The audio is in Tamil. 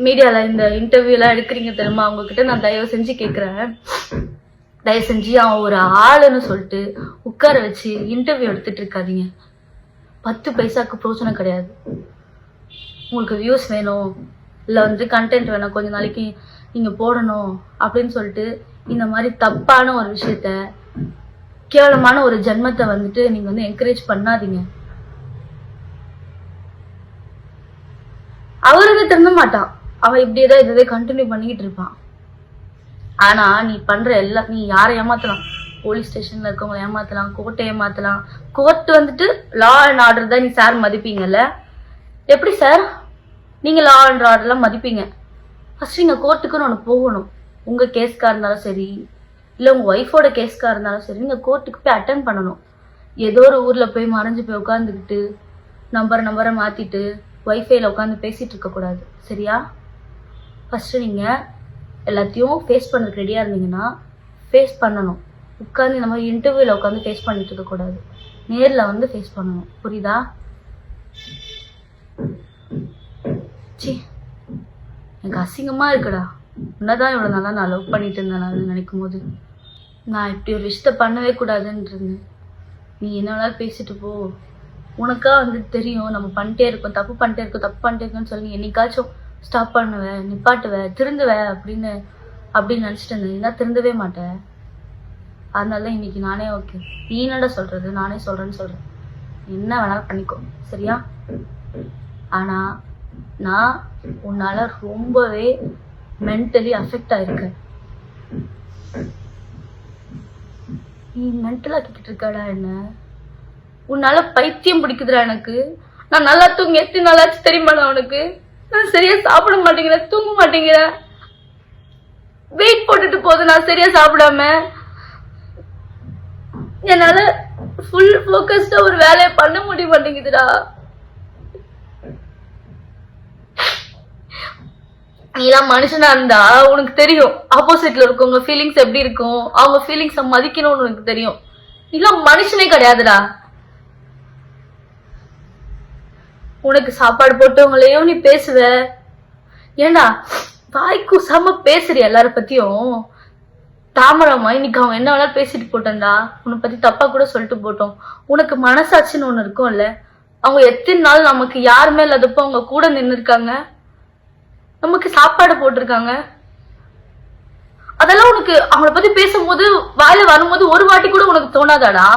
மீடியால இந்த இன்டர்வியூ எல்லாம் எடுக்கிறீங்க தெரியுமா, அவங்க கிட்ட நான் தயவு செஞ்சு கேட்கிறேன், தயவு செஞ்சு அவன் ஒரு ஆளுன்னு சொல்லிட்டு உட்கார வச்சு இன்டர்வியூ எடுத்துட்டு இருக்காதீங்க. 10 பைசாக்கு பிரோஜனம் கிடையாது. உங்களுக்கு வியூஸ் வேணும், இல்லை கண்டென்ட் வேணும், கொஞ்ச நாளைக்கு நீங்க போடணும் அப்படின்னு சொல்லிட்டு இந்த மாதிரி தப்பான ஒரு விஷயத்த, கேவலமான ஒரு ஜென்மத்தை நீங்க என்கரேஜ் பண்ணாதீங்க. அவருக்கு திருந்த மாட்டான், அவன் இப்படியேதான் இதே கண்டினியூ பண்ணிக்கிட்டு இருப்பான். ஆனா நீ பண்ற நீ யாரை ஏமாத்தலாம், போலீஸ் ஸ்டேஷன்ல இருக்கவங்களை ஏமாத்தலாம், கோர்ட்டை ஏமாத்தலாம். கோர்ட் லா அண்ட் ஆர்டர் தான் நீ சார் மதிப்பீங்கல்ல? எப்படி சார் நீங்க லா அண்ட் ஆர்டர்லாம் மதிப்பீங்க? ஃபர்ஸ்ட் நீங்க கோர்ட்டுக்குன்னு ஒன்று போகணும். உங்க கேஸ்கா இருந்தாலும் சரி, இல்லை உங்க ஒய்ஃபோட கேஸ்கா இருந்தாலும் சரி, நீங்க கோர்ட்டுக்கு போய் அட்டென்ட் பண்ணணும். ஏதோ ஒரு ஊர்ல போய் மறைஞ்சு போய் உட்காந்துக்கிட்டு நம்பரை மாத்திட்டு ஒய்ஃபைல உட்காந்து பேசிட்டு இருக்க கூடாது, சரியா? ஃபர்ஸ்ட் நீங்க எல்லாத்தையும் ஃபேஸ் பண்ண ரெடியா இருந்தீங்கன்னா ஃபேஸ் பண்ணணும். உட்காந்து இந்த மாதிரி இன்டர்வியூல உட்காந்து ஃபேஸ் பண்ணிட்டு இருக்க கூடாது, நேர்ல ஃபேஸ் பண்ணணும், புரியுதா? சி, எனக்கு அசிங்கமா இருக்குடா. உன்னதான் இவ்வளவு நல்லா நான் லவ் பண்ணிட்டு இருந்தேன். நான் நினைக்கும் போது நான் இப்படி ஒரு விஷயத்த பண்ணவே கூடாதுன்னு இருந்தேன். நீ என்ன வேணாலும் பேசிட்டு போ, உனக்கா தெரியும் நம்ம பண்ணிட்டே இருக்கோம், தப்பு பண்ணிட்டே இருக்கோம்னு சொல்லி என்னைக்காச்சும் ஸ்டாப் பண்ணுவேன், நிப்பாட்டுவேன், திருந்துவேன் அப்படின்னு நினைச்சிட்டு இருந்தேன். நீ திருந்தவே மாட்டேன். அதனாலதான் இன்னைக்கு நானே ஓகே, நீ என்னடா சொல்றது, நானே சொல்றேன்னு சொல்றேன். என்ன வேணாலும் பண்ணிக்கோ, சரியா? ஆனா நான் உன்னால ரொம்பவே மென்டலி அஃபெக்ட் ஆயிருக்கேன். நீ மென்டலா கேட்டுட்டு இருக்காடா என்ன? உன்னால பைத்தியம் பிடிக்குதுடா எனக்கு. நான் நல்லா தூங்கி எத்தனை நாளாச்சு தெரியுமா உனக்கு? நான் சரியா சாப்பிட மாட்டேங்கிறேன், தூங்க மாட்டேங்கிறேன், வெயிட் போட்டுட்டு போகுது நான் சரியா சாப்பிடாம. என்னால ஃபுல் ஃபோக்கஸ்டா ஒரு வேலையை பண்ண முடிய மாட்டேங்குதுடா. நீலாம் மனுஷனா இருந்தா உனக்கு தெரியும் ஆப்போசிட்ல இருக்கவங்க ஃபீலிங்ஸ் எப்படி இருக்கும், அவங்க ஃபீலிங்ஸ மதிக்கணும்னு உனக்கு தெரியும். நீலாம் மனுஷனே கிடையாதுடா. உனக்கு சாப்பாடு போட்டவங்களையும் நீ பேசுவ, ஏண்டா வாய்க்கு செம்ம பேசுறிய எல்லார பத்தியும். தாமரமா இன்னைக்கு அவங்க என்ன வேணாலும் பேசிட்டு போட்டேன்டா, உன்னை பத்தி தப்பா கூட சொல்லிட்டு போட்டோம். உனக்கு மனசாட்சின்னு ஒண்ணு இருக்கும்ல, அவங்க எத்தனை நாள் நமக்கு யாருமே இல்லாதப்போ அவங்க கூட நின்று இருக்காங்க, நமக்கு சாப்பாடு போட்டிருக்காங்க. அதெல்லாம் உனக்கு அவங்கள பத்தி பேசும்போது வாயில வரும்போது ஒரு வாட்டி கூட உனக்கு தோணாதாடா?